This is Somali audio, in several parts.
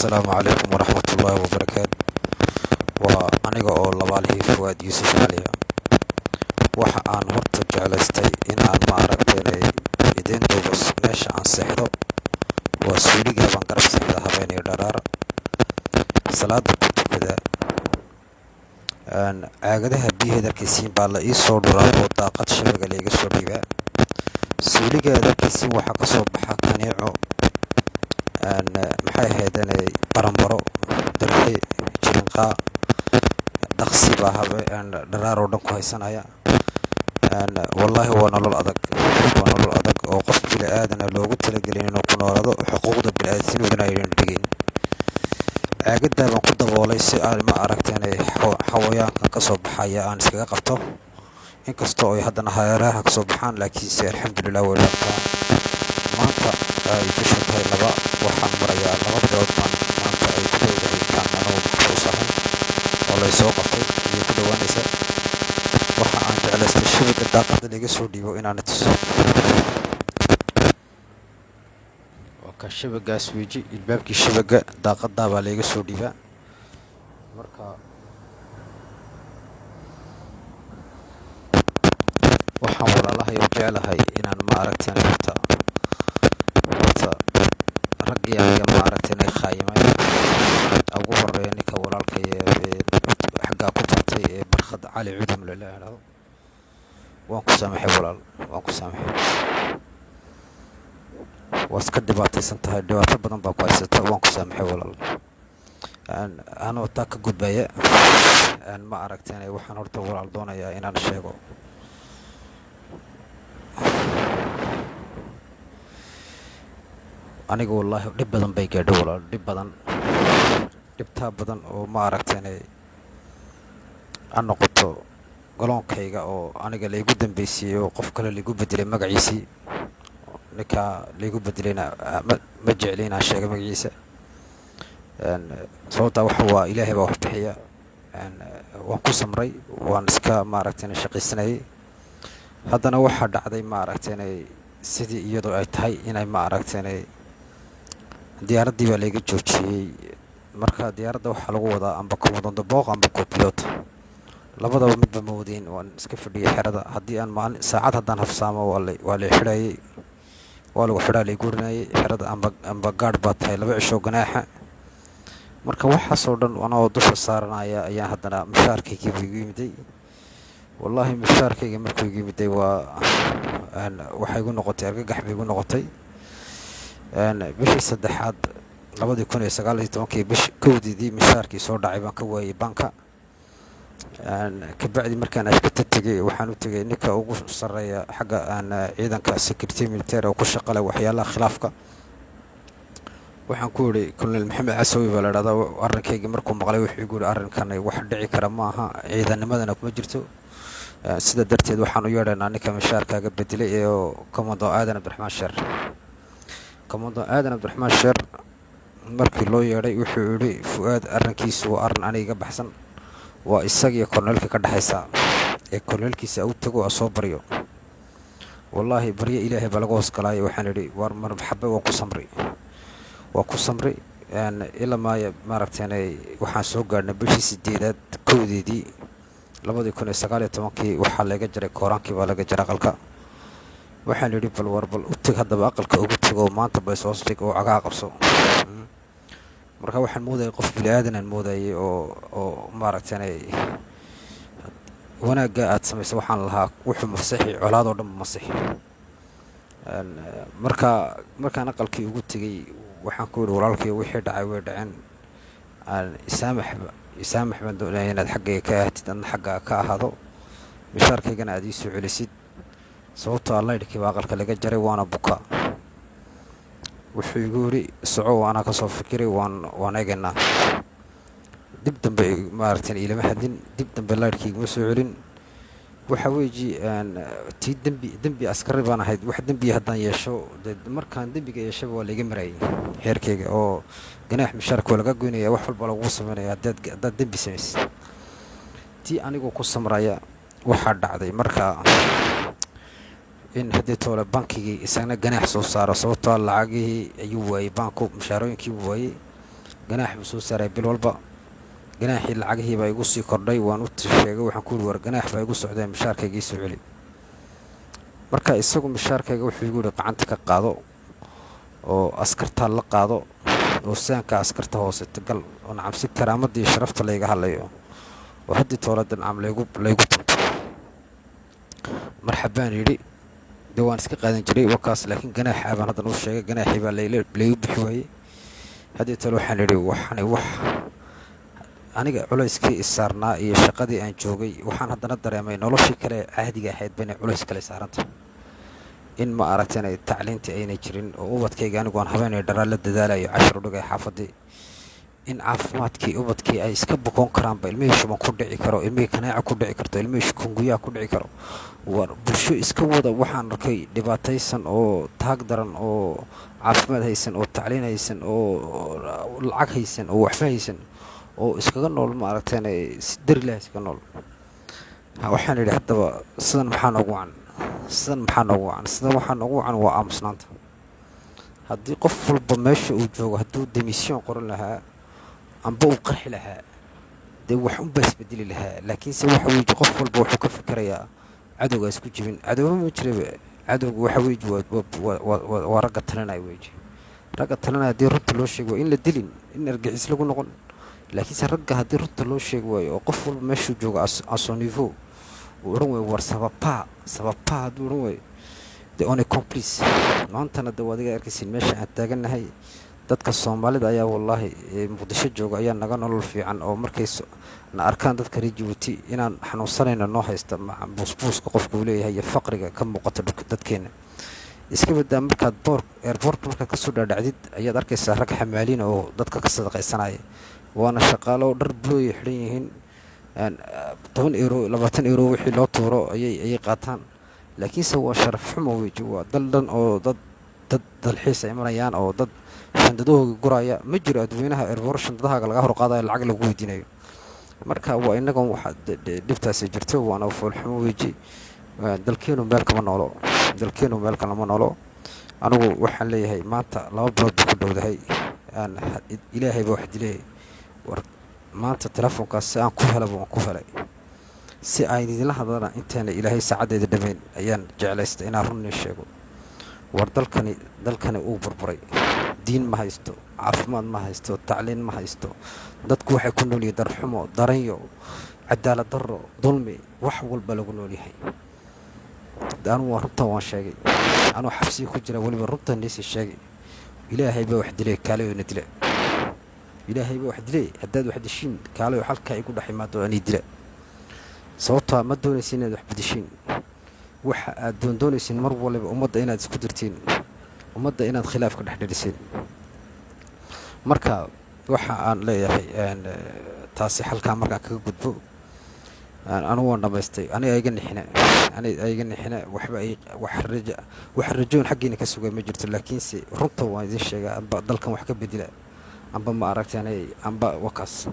Asalaamu calaykum waraxmatullaahi wabarakaatu. Waa aniga oo labaalihii Fuwaad Yuusuf Cali ah. Waxa aan horta jeclaystay inaan idiin duubo meesha aan seexdo. Waa suuliga baan garab seexda habeen iyo dharaar. Salaada ku tukada. Caagadaha biyaha darkiisiin baa la ii soo dhuraa oo daaqad shabeega la iga soo dhiibaa. Suuliga darkiisiin waxaa ka soo baxa kaneeco, maxay ahaydeen baranbaro, darxi, jirinqaa, dhaqsi baa dharaar oo dhan ku haysanaya. Wallaahi waa nolol adag oo qof bini'aadan loogu talagelin inuu ku noolaado, xuquuqda bini'aadamnimada aynan dhigin. Caagadaa baan ku daboolay si aan xawayaankan ka soo baxaya aan iskaga qabto. Inkastoo ay haddana hareeraha ka soo baxaan, laakiinse alxamdulilah way dhaaftaa. Maanta ay bishu tahay 2, waxaan marayaa 2 bilood baan maanta ay ku dhowdahay kaan anoo maxbuus ahay oo la soo qabtay iyo ku dhowaanaysa. Waxa aan jeclaystay shabeegga daaqadda laga soo dhiibo inaan tuso. Waa ka shabeeggaas weji, ilbaabkii shabeegga daaqaddaa baa laga soo dhiibaa. Marka waxaan walaalahay u jeclahay inaan horta raggii aniga khaayimay ugu horeeya ninka walaalkay xaggaa ku bartay ee Barkhad Cali Cudum la yiraahdo. Waan ku saamaxay walaal, waan ku saamaxay. Waa iska dhibaataysan tahay, dhibaato badan baa ku haysata. Waan ku saamaxay walaal. Anoo taa ka gudbaya waxaan horta walaal doonayaa inaan sheego. Aniga wallaahi dhib badan bay gaadhay walaal, dhibtaa badan oo aan noqoto galoonkayga oo aniga laygu dambaysiiyey oo qof kale laygu bedelay magaciisii. Ninkaa laygu bedelayna ma jecli inaan sheego magaciisa. Sababtaa waa ilaahay baa wax bixiya. Waan ku samray, waan iska shaqaysanayay. Haddana waxaa dhacday sidii iyadoo ay tahay inay diyaaraddii baa layga joojiyey. Marka diyaaradda waxaa lagu wadaa amba komodondo booq amba copiloot, labadaba midba ma wadin. Waan iska fadhiyay xerada. Haddii aan saacad haddaan hafsaamo waa la xidhayay, waa lagu xidhaa laygu oranayay xerada amba gaadh baa tahay 2 cisho ganaaxa. Marka waxaasoo dhan anoo dusha saaranaya ayaan haddana mushaarkaygii igu yimiday. Wallaahi mushaarkayga markuu igu yimiday waxay igu noqotay argagax bay igu noqotay. Bishii 3aad 2019 bishii 1 mushaarkii soo dhacay baan ka waayay banka. Kabacdi markaan ashkata tegay, waxaan u tegay ninka ugu sarreeya xagga ciidanka security military oo ku shaqo leh waxyaalaha khilaafka. Waxaan ku yidhi Colonel Maxamed Casawi baa la yidhahdaa. Arrinkayga markuu maqlay wuxuu igu yidhi arrinkan wax dhici kara maaha, ciidanimadana kuma jirto. Sida darteed waxaan u yeedhaynaa ninka mushaarkaaga bedelay ee Commando Aadan Abdiraxmaan Sheer. Commando Aadan Abdiraxmaan Sheer markii loo yeedhay wuxuu yidhi Fuwaad arrinkiisu waa arrin aniga baxsan. Waa isagiyo korneelka ka dhaxaysa ee korneelkiisa u tago soo baryo. Wallaahi baryo ilaahay baa laga hoos galay. Waxaan idhi war marxaba, waa ku samray. Ilaa waxaan soo gaadhnay bishii 8aad 1 2019 waxaa laga jaray kooraankii baa laga jaray aqalka. Waxaan idhi bal u tag haddaba aqalka ugu tago maanta bay soo dhig oo cagaa qabso. Marka waxaan moodayay qof bini'aadan aan moodayay oo wanaagga aad samayso waxaan lahaa wuxuu masaxi colaadoo dhan masixi. Markaan aqalkii ugu tegay waxaan ku yidhi walaalkay wixii dhacay way dhaceen. Isaamax baan doonaya inaad xaggayga ka ahatid, adna xaggaa ka ahaado. Mushaarkaygana aad ii soo celisid. Sababtoo ah laydhkii baa aqalka laga jaray, waana buka. Wuxuu igu yidhi soco, anaa ka soo fikiray, waan eegaynaa. Dib dambe ilama hadin, dib dambe laydhkii iguma soo celin. Waxa weeji tii dembi askari baan ahayd. Wax dembi haddaan yeesho, markaan dembiga yeeshaba waa layga marayay heerkayga oo ganaax mushaarka waa laga goynaya, wax walba lagu sameynaya haddaad dembi samaysid. Tii anigoo ku samraya waxaa dhacday marka in haddii toole bankigii isagana ganaax soo saaro. Sababtoo lacagihii ayuu waayay banku, mushaarooyinkii wuu waayay. ganaax buu soo saaray bil walba. ganaaxii lacagihii baa igu sii kordhay. waan u sheegay, waxaan ku yidhi war ganaax baa igu socdee mishaarkayga ii soo celi. marka isagu mishaarkayga wuxuu igu yidhi gacanta ka qaado oo askartaa la qaado oo saanka askarta hooseta gal oo nacam si karaamadii sharafta layga hadlayo oo haddii toolada nacam laygu tunto. marxabaan yidhi dee waan iska qaadan jiray wakaas, laakiin ganaaxa baan haddan u sheegay. ganaaxii baa laygu bixi waayey. haddii tole waxaan idhi waxani wax aniga culayskii isaarnaa iyo shaqadii aan joogay, waxaan haddana dareemay noloshii kale caadiga ahayd ba inay culays kale saaranta. in ma aragteen ay tacliintii aynay jirin oo ubadkayga anigu aan habeenay dharaa la dadaalayo cashar u dhigay xaafadii. in caafimaadkii ubadkii ay iska bukoon karaanba, ilmihii shuban ku dhici karo, ilmihii kanaaca ku dhici karto, ilmihii kunguyaha ku dhici karo. war bulsho iska wada waxaan arkay dhibaataysan oo taag daran oo caafimaad haysan oo tacliin haysan oo lacag haysan oo waxba haysan oo iskaga nool ma aragteen si darilah iskaga nool. waxaan idhi haddaba sidan maxaa noogu wacan sidan waxaa noogu wacan waa aamusnaanta. haddii qof walba meesha uu joogo hadduu demisyon qoran lahaa amba uu qarxi lahaa dee wax unbaa isbedeli lahaa. laakiinse waxa weeye qof walba wuxuu ka fikirayaa cadowga isku jibin. cadowba ma jiraba. cadowga waxa weeye waa ragga talinaya weeye. ragga talinaya haddii runta loo sheego waa in la dilin, in argixis lagu noqon. laakiinse ragga haddii runta loo sheegi waayo oo qof walba meeshuu joogo asonivo uu odhan waayo war sababaa hadduu odhan waayo de one complice. maantana de waad iga arkaysiin meesha aan taagannahay. dadka soomaalida ayaa wallaahi muqdisho jooga ayaa naga nolol fiican oo markay na arkaan dadka reer Djibouti inaan xanuunsanayna noo haysta buusbuuska qofku uu leeyahay iyo faqriga ka muuqata dadkeena. iska badaa markaad airport markaad kasoo dhaadhacdid ayaad arkaysaa rag xamaaliin oo dadka ka sadaqaysanaya. waana shaqaalo dhar bulooya xidhan yihiin. 10 euro 20 euro wixii loo tuuro ayay qaataan. laakiinse waa sharaf xumo weeye. waa dal dhan oo dad dalxiis ay marayaan oo dad shandadahooga guraya ma jiro. adweynaha airport shandadahaaga laga hor qaadayo lacag lagu weydiinayo. marka waa inagan waxa dhibtaasi jirto. waana fool xumo weeye. dalkeenu meel kama noolo. anigu waxaan leeyahay maanta 2 bilood buu ku dhowdahay. ilaahay baa wax dilay. war maanta telefoonkaas si aan ku helaba waan ku helay. si aan idinla hadlana intaana ilaahay saacadeeda dhammayn ayaan jeclaystay inaan runni sheego. war dalkani uu burburay. diin ma haysto, caafimaad ma haysto, tacliin ma haysto. dadku waxay ku nool yihiin darxumo, daranyo, cadaalad darro, dulmi, wax walba lagu nool yahay. anu waa runtan waan sheegay. anuu xabsiga ku jira weliba runtan niisii sheegay. ilaahay baa wax dilay kaalayoona dila. ilaahay baa wax dilay. haddaad wax dishiin kaalayo halkaa igu dhex imaado anii dila. sababtaa ma doonaysin inaad wax bedeshiin. waxa aad doonaysin mar waliba ummadda inaad isku dirtiin, ummadda inaad khilaaf ka dhexdhaliseen. marka waxa aan leeyahay taasi halkaa markaan kaga gudbo anu waan dhamaystay. aniga iga nixina wax rajoon xaggiina ka sugay ma jirto. laakiinse runta waan idin sheegaa amba dalkan wax ka bedela amba ma aragteen amba wakaas.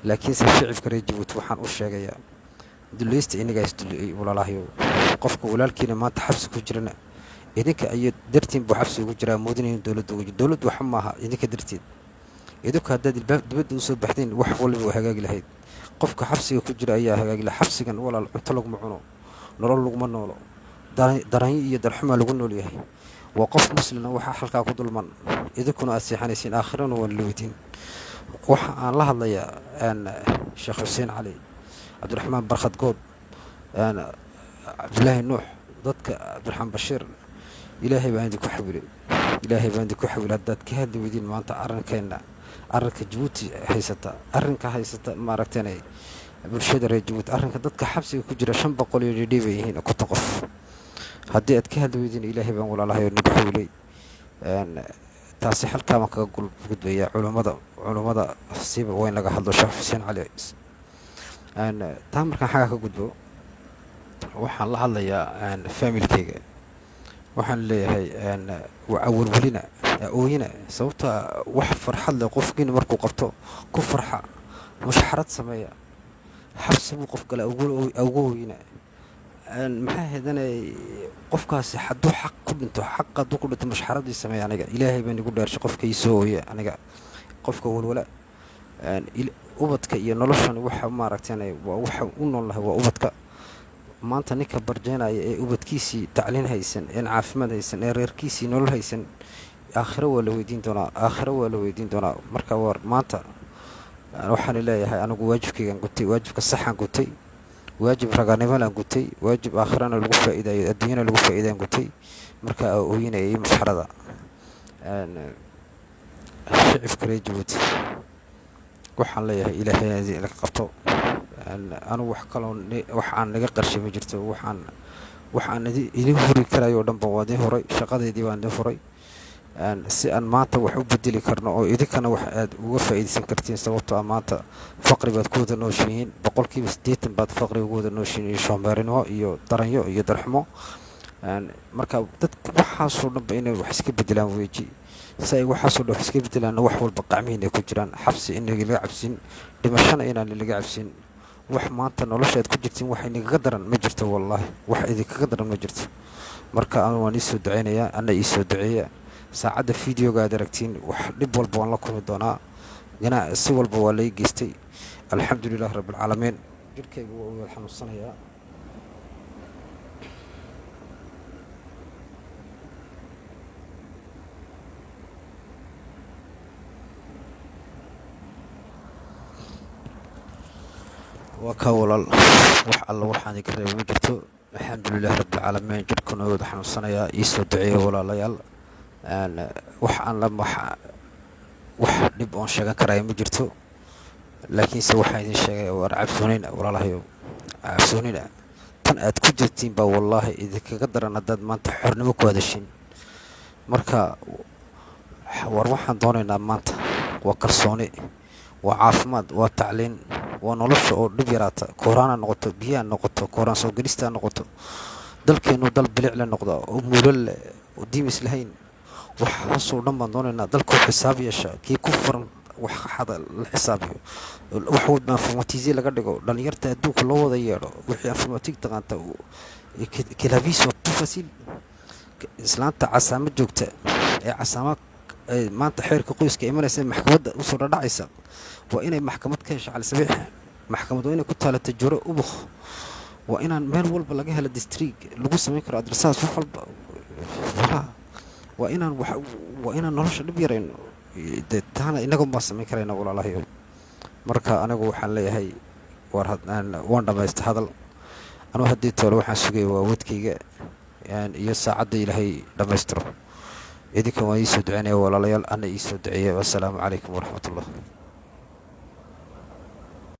laakiinse shicibka reer Djibouti waxaan u sheegayaa dulaysta inagaa isdulay walaalahayo. qofka walaalkiina maanta xabsi ku jirana idinka ayay dartiin buu xabsi ugu jiraa moodinayn dowladdu waxa maaha idinka darteed. idinku haddaad dibadda usoo baxdeen wax waliba waa hagaagi lahayd. qofka xabsiga ku jira ayaa hagaagi lahaa. xabsigan walaal cunto laguma cuno, nolol laguma noolo, daranyo iyo darxumaa lagu nool yahay. waa qof muslina waxaa halkaa ku dulman. idinkuna aad seexanaysiin aakhirana waan la weydiin. waxa aan la hadlayaa sheekh xuseen cali, cabdiraxmaan barkhad good, cabdulaahi nuux, dadka cabdiraxmaan bashiir. ilaahay baan idinku xawilay. haddaad ka hadli weydiin maanta arrinka Djibouti haysata ma aragteen bulshada reer Djibouti. arrinka dadka xabsiga ku jira 500 iyo dhidhiib ay yihiin 50 qof. haddii aad ka hadli weydiin ilaahay baan walaalahay nagu xawilay. taasi halkaa ma kaga gudbaya culummada siiba weyn laga hadlo sheekh xuseen cali. taa markaan xagaa ka gudbo waxaan la hadlayaa familkayga. waxaan leeyahay waa awalwelina ooyina. sababta wax farxad leh qofkiina markuu qabto ku farxa, mushxarad sameeya. xabsi buu qof kale ugu ooyina. maxaa hedanay qofkaasi hadduu xaq ku dhinto mushxaradii sameeya. aniga ilaahay baan igu dhaarshay qofka ii soo ooya. aniga qofka walwala ubadka iyo noloshan waxa maaragtay waa waxa u noolnahay waa ubadka. maanta ninka barjeenaya ee ubadkiisii tacliin haysan, een caafimaad haysan, ee reerkiisii nolol haysan, aakhiro waa la weydiin doonaa. marka war maanta waxaan leeyahay anigu waajibkaygaan gutay, waajibka saxaan gutay, waajib raganimalaan gutay, waajib aakhirana lagu faa'iidayo adduunyana lagu faa'iidaan gutay. marka ooyinaya iyo masxarada shicibka reer Jabuuti waxaan leeyahay ilaahay idin qabto. anigu wax aan naga qarshay ma jirto. waxaan idin huri karayo oo dhanba waa idin horay, shaqadeydii baan idin furay si aan maanta wax u bedeli karno oo idinkana wax aad uga faa'iidaysan kartiin. sababtoo ah maanta faqri baad ku wada nooshihiin, 80% baad faqri ugu wada nooshihiin, iyo shoombeerinimo iyo daranyo iyo darxumo. marka dadka waxaasoo dhanba inay wax iska bedelaan weeji. si ay waxaasoo dhan wax iska bedelaan wax walba qacmihiina ku jiraan. xabsi in laga cabsin, dhimashana inaan laga cabsin. wax maanta noloshaad ku jirtiin wax idinkaga daran ma jirto, wallaahi wax idinkaga daran ma jirto. marka anu waan iisoo ducaynayaa, ana iisoo duceeya. saacadda fideoga aad aragtiin wax dhib walba waan la kulmi doonaa, si walba waa lai geystay. alxamdulilahi rabbilcaalamiin. jirkayga waa u xanuunsanayaa. waa kaa walaal, wax alla waxaan idinka reeba ma jirto. alxamdulilahi rabbilcaalamiin. jirkuna wada xanuunsanayaa, iisoo duceeya walaalayaal. wax dhib oon sheegan karaya ma jirto. laakiinse waxaan idin sheegay war cabsoonina walaalahayo, cabsoonina. tan aad ku jirtiin baa wallaahi idinkaga daran haddaad maanta xornimo ku hadashiin. marka war waxaan doonaynaa maanta waa kalsooni, waa caafimaad, waa tacliin, waa nolosha oo dhib yaraata. kooraan noqoto, biyaha noqoto, kooraan soo gelista noqoto, dalkeenu dal bilic la noqdo oo muulal leh oo diimis lahayn. waxaasoo dhan baan doonaynaa. dalkoo xisaab yeesha, kii ku furan wax xada la xisaabiyo, wax walba informatiisi laga dhigo, dhalinyarta adduunka loo wada yeedho. wixii informatig taqaanta kilaabiis waa fasil. islaanta casaamo joogta ee casaama maanta xeerka qoyska imanaysa maxkamadda usoo dhadhacaysa, waa inay maxkamad ka hesho cali sabiix. maxkamad waa inay ku taala tajuro ubuk. waa inaan meel walba laga helo district lagu samayn karo adresaas wax walba. waa inaan nolosha dhib yarayno. taana inagun baan samayn karayna walaalahayo. marka anigu waxaan leeyahay waan dhammaysta hadal. anugu haddii toole waxaan sugaya waa wadkayga iyo saacadda ilaahay dhammaystiro. idinkan waan iisoo duceynaya walaalayaal, ana iisoo duceeya. wassalaamu calaykum waraxmatullah.